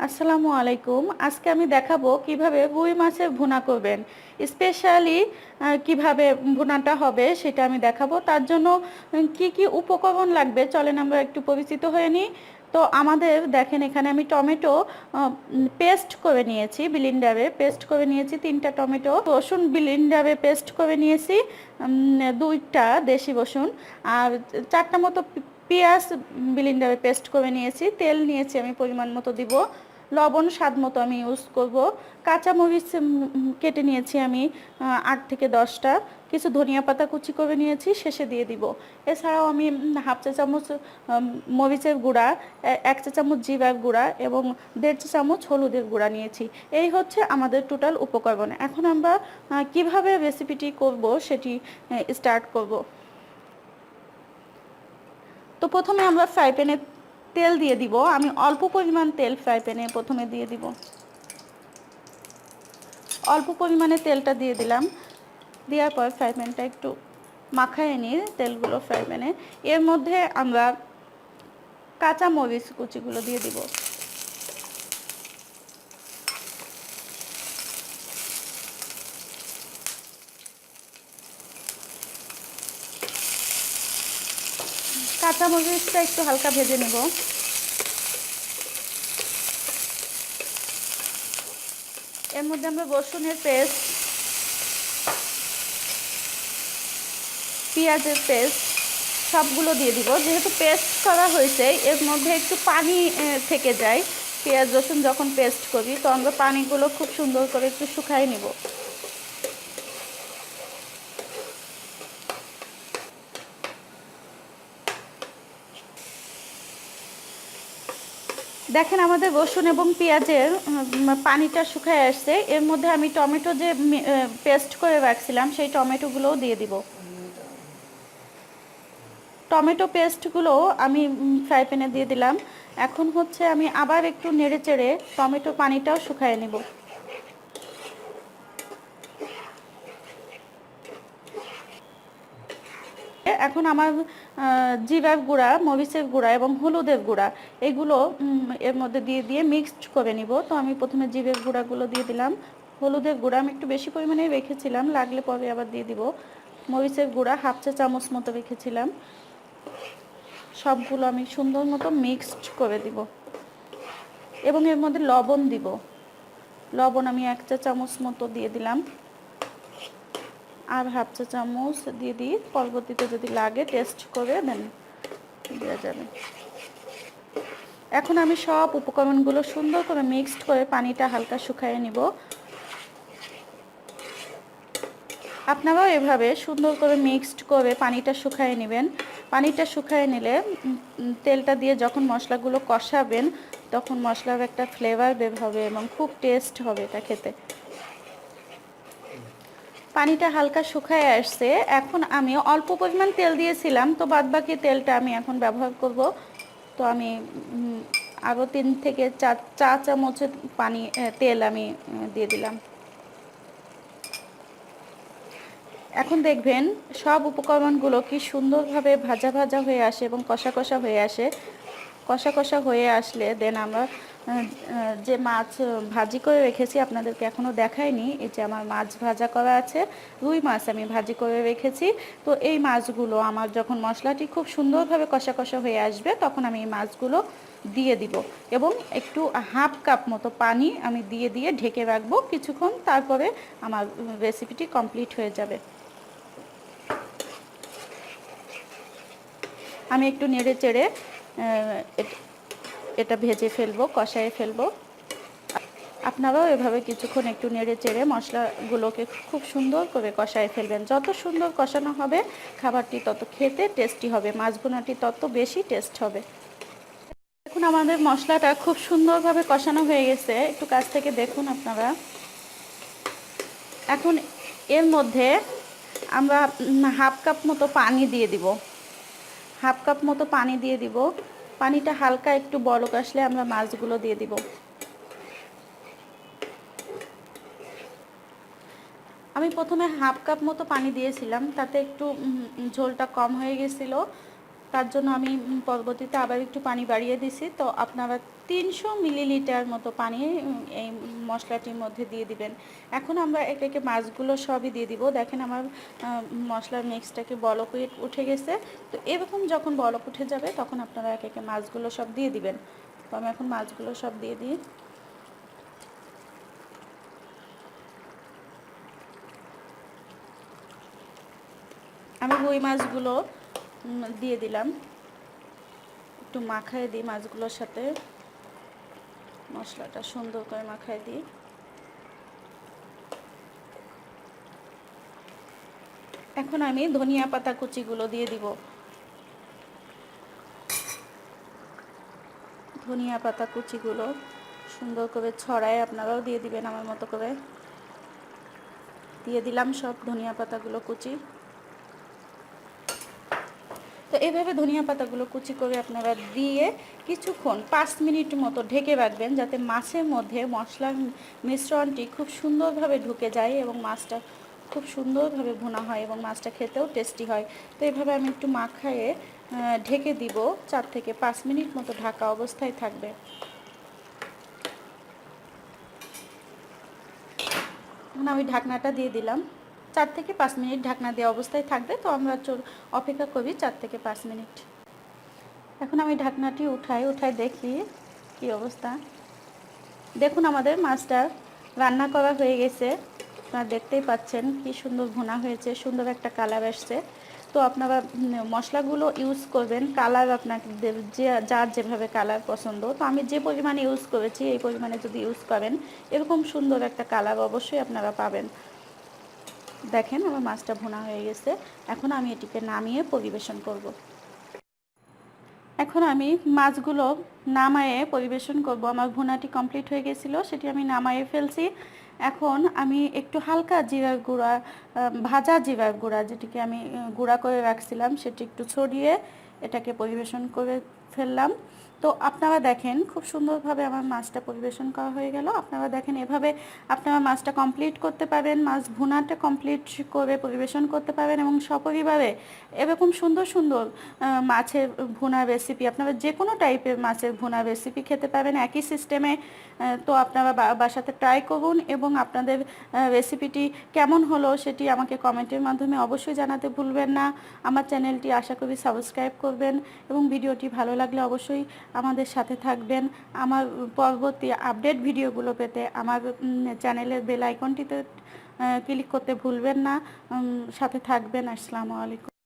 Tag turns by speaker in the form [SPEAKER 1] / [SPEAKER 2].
[SPEAKER 1] আসসালামু আলাইকুম। আজকে আমি দেখাবো কিভাবে রুই মাছের ভুনা করবেন। স্পেশালি কিভাবে ভুনাটা হবে সেটা আমি দেখাবো। তার জন্য কি কি উপকরণ লাগবে চলেন আমরা একটু পরিচিত হয়ে নিই। তো আমাদের দেখেন এখানে আমি টমেটো পেস্ট করে নিয়েছি, ব্লেন্ডারে পেস্ট করে নিয়েছি 3টা টমেটো, রসুন ব্লেন্ডারে পেস্ট করে নিয়েছি 2টা দেশি রসুন, আর 4টা মতো পেঁয়াজ ব্লেন্ডারে পেস্ট করে নিয়েছি। তেল নিয়েছি আমি পরিমাণ মতো দিব, লবণ স্বাদ মতো আমি ইউজ করব। কাঁচামরিচ কেটে নিয়েছি আমি 8 থেকে 10টা, কিছু ধনিয়া পাতা কুচি করে নিয়েছি, শেষে দিয়ে দিব। এছাড়াও আমি হাফ চা চামচ মরিচের গুঁড়া, 1 চা চামচ জিরার গুঁড়া এবং 1.5 চা চামচ হলুদের গুঁড়া নিয়েছি। এই হচ্ছে আমাদের টোটাল উপকরণ। এখন আমরা কিভাবে রেসিপিটি করব সেটি স্টার্ট করব। তো প্রথমে আমরা ফ্রাই প্যানে তেল দিয়ে দিব। আমি অল্প পরিমাণ তেল ফ্রাই প্যানে প্রথমে দিয়ে দিব। অল্প পরিমাণে তেলটা দিয়ে দিলাম। দেওয়ার পর ফ্রাই প্যানটা একটু মাখায় নিয়ে তেলগুলো ফ্রাই প্যানে, এর মধ্যে আমরা কাঁচা মরিচ কুচিগুলো দিয়ে দিব। কাঁচা মরিচটা একটু হালকা ভেজে নেব। এর মধ্যে আমরা রসুনের পেস্ট, পেঁয়াজের পেস্ট সবগুলো দিয়ে দিব। যেহেতু পেস্ট করা হয়েছে এর মধ্যে একটু পানি থেকে যায়, পেঁয়াজ রসুন যখন পেস্ট করি তো আমরা পানিগুলো খুব সুন্দর করে একটু শুকাই নেব। দেখেন আমাদের রসুন এবং পেঁয়াজের পানিটা শুকায় আসছে। এর মধ্যে আমি টমেটো যে পেস্ট করে রাখছিলাম সেই টমেটোগুলোও দিয়ে দিব। টমেটো পেস্টগুলো আমি ফ্রাই প্যানে দিয়ে দিলাম। এখন হচ্ছে আমি আবার একটু নেড়ে চেড়ে টমেটো পানিটাও শুকায় নেব। এখন আমার জিরার গুঁড়া, মরিচের গুঁড়া এবং হলুদের গুঁড়া এগুলো এর মধ্যে দিয়ে দিয়ে মিক্সড করে নিব। তো আমি প্রথমে জিরের গুঁড়াগুলো দিয়ে দিলাম। হলুদের গুঁড়া আমি একটু বেশি পরিমাণে রেখেছিলাম, লাগলে পরে আবার দিয়ে দিব। মরিচের গুঁড়া হাফ চা চামচ মতো রেখেছিলাম। সবগুলো আমি সুন্দর মতো মিক্সড করে দিব এবং এর মধ্যে লবণ দিব। লবণ আমি 1 চা চামচ মতো দিয়ে দিলাম, আর হাফ চা চামচ দিয়ে দিই। পরবর্তীতে যদি লাগে টেস্ট করে দেন দেওয়া যাবে। এখন আমি সব উপকরণগুলো সুন্দর করে মিক্সড করে পানিটা হালকা শুকিয়ে নিব। আপনারাও এভাবে সুন্দর করে মিক্সড করে পানিটা শুকিয়ে নেবেন। পানিটা শুকিয়ে নিলে তেলটা দিয়ে যখন মশলাগুলো কষাবেন তখন মশলার একটা ফ্লেভার বের হবে এবং খুব টেস্ট হবে এটা খেতে। পানিটা হালকা শুকিয়ে আসছে। এখন আমি অল্প পরিমাণ তেল দিয়েছিলাম, তো বাদবাকি তেলটা আমি এখন ব্যবহার করব। তো আমি আরও 3 থেকে 4 চা চামচের তেল আমি দিয়ে দিলাম। এখন দেখবেন সব উপকরণগুলো কি সুন্দরভাবে ভাজা ভাজা হয়ে আসে এবং কষা কষা হয়ে আসে। কষা কষা হয়ে আসলে দেন আমরা যে মাছ ভাজি করে রেখেছি, আপনাদেরকে এখনও দেখাইনি, এই যে আমার মাছ ভাজা করা আছে, রুই মাছ আমি ভাজি করে রেখেছি। তো এই মাছগুলো আমার যখন মশলাটি খুব সুন্দরভাবে কষা কষা হয়ে আসবে তখন আমি এই মাছগুলো দিয়ে দিব এবং একটু হাফ কাপ মতো পানি আমি দিয়ে দিয়ে ঢেকে রাখবো কিছুক্ষণ। তারপরে আমার রেসিপিটি কমপ্লিট হয়ে যাবে। আমি একটু নেড়ে চেড়ে এটা ভেজে ফেলবো, কষায় ফেলবো। আপনারাও এভাবে কিছুক্ষণ একটু নেড়ে চেড়ে মশলাগুলোকে খুব সুন্দর করে কষায় ফেলবেন। যত সুন্দর কষানো হবে খাবারটি তত খেতে টেস্টি হবে, মাছ ভুনাটি তত বেশি টেস্ট হবে। এখন আমাদের মশলাটা খুব সুন্দরভাবে কষানো হয়ে গেছে, একটু কাছ থেকে দেখুন আপনারা। এখন এর মধ্যে আমরা হাফ কাপ মতো পানি দিয়ে দিব। হাফ কাপ মতো পানি দিয়ে দিব। পানিটা হালকা একটু বলক আসলে আমরা মাছগুলো দিয়ে দিব। আমি প্রথমে হাফ কাপ মতো পানি দিয়েছিলাম, তাতে একটু ঝোলটা কম হয়ে গেছিলো। তার জন্য আমি পরবর্তীতে আবার একটু পানি বাড়িয়ে দিছি। তো আপনারা 300 মিলিলিটার মতো পানি এই মশলাটির মধ্যে দিয়ে দিবেন। এখন আমরা একে একে মাছগুলো সবই দিয়ে দিব। দেখেন আমার মশলার মিক্সটাকে বলক উঠে গেছে। তো এরকম যখন বলক উঠে যাবে তখন আপনারা একে একে মাছগুলো সব দিয়ে দিবেন। তো আমি এখন মাছগুলো সব দিয়ে দিই। আমি রুই মাছগুলো দিয়ে দিলাম, একটু মাখায় দিই মাছগুলোর সাথে, মশলাটা সুন্দর করে মাখায় দিই। এখন আমি ধনিয়া পাতা কুচিগুলো দিয়ে দিব। ধনিয়া পাতা কুচিগুলো সুন্দর করে ছড়ায় আপনারাও দিয়ে দিবেন আমার মতো করে। দিয়ে দিলাম সব ধনিয়া পাতাগুলো কুচি। তো এইভাবে ধনিয়া পাতাগুলো কুচি করে আপনারা দিয়ে কিছুক্ষণ 5 মিনিট মতো ঢেকে রাখবেন, যাতে মাছের মধ্যে মশলার মিশ্রণটি খুব সুন্দরভাবে ঢুকে যায় এবং মাছটা খুব সুন্দরভাবে ভুনা হয় এবং মাছটা খেতেও টেস্টি হয়। তো এইভাবে আমি একটু মাখায়ে ঢেকে দিব। 4 থেকে 5 মিনিট মতো ঢাকা অবস্থায় থাকবে। আমি ঢাকনাটা দিয়ে দিলাম। 4 থেকে 5 মিনিট ঢাকনা দেওয়া অবস্থায় থাকবে। তো আমরা অপেক্ষা করি 4 থেকে 5 মিনিট। এখন আমি ঢাকনাটি উঠাই দেখি কি অবস্থা। দেখুন আমাদের মাছটা রান্না করা হয়ে গেছে। আপনারা দেখতেই পাচ্ছেন কি সুন্দর ভুনা হয়েছে, সুন্দর একটা কালার আসছে। তো আপনারা মশলাগুলো ইউজ করবেন কালার আপনাদের যার যেভাবে কালার পছন্দ। তো আমি যে পরিমাণে ইউজ করেছি এই পরিমাণে যদি ইউজ করেন এরকম সুন্দর একটা কালার অবশ্যই আপনারা পাবেন। দেখেন আমার মাছটা ভুনা হয়ে গেছে। এখন আমি এটিকে নামিয়ে পরিবেশন করব। এখন আমি মাছগুলো নামায়ে পরিবেশন করব। আমার ভুনাটি কমপ্লিট হয়ে গেছিলো, সেটি আমি নামায়ে ফেলছি। এখন আমি একটু হালকা জিরার গুঁড়া, ভাজা জিরার গুঁড়া যেটিকে আমি গুঁড়া করে রাখছিলাম সেটি একটু ছড়িয়ে এটাকে পরিবেশন করে ফেললাম। তো আপনারা দেখেন খুব সুন্দরভাবে আমার মাছটা পরিবেশন করা হয়ে গেল। আপনারা দেখেন এভাবে আপনারা মাছটা কমপ্লিট করতে পারেন, মাছ ভুনাটা কমপ্লিট করে পরিবেশন করতে পারেন এবং সপরিবারে এরকম সুন্দর সুন্দর মাছের ভুনা রেসিপি, আপনারা যে কোনো টাইপের মাছের ভুনা রেসিপি খেতে পারেন একই সিস্টেমে। তো আপনারা বাসাতে ট্রাই করুন এবং আপনাদের রেসিপিটি কেমন হলো সেটি আমাকে কমেন্টের মাধ্যমে অবশ্যই জানাতে ভুলবেন না। আমার চ্যানেলটি আশা করি সাবস্ক্রাইব করবেন এবং ভিডিওটি ভালো লাগলে অবশ্যই আমাদের সাথে থাকবেন। আমার পরবর্তী আপডেট ভিডিওগুলো পেতে আমার চ্যানেলের বেল আইকনটিতে ক্লিক করতে ভুলবেন না। সাথে থাকবেন। আসসালামু আলাইকুম।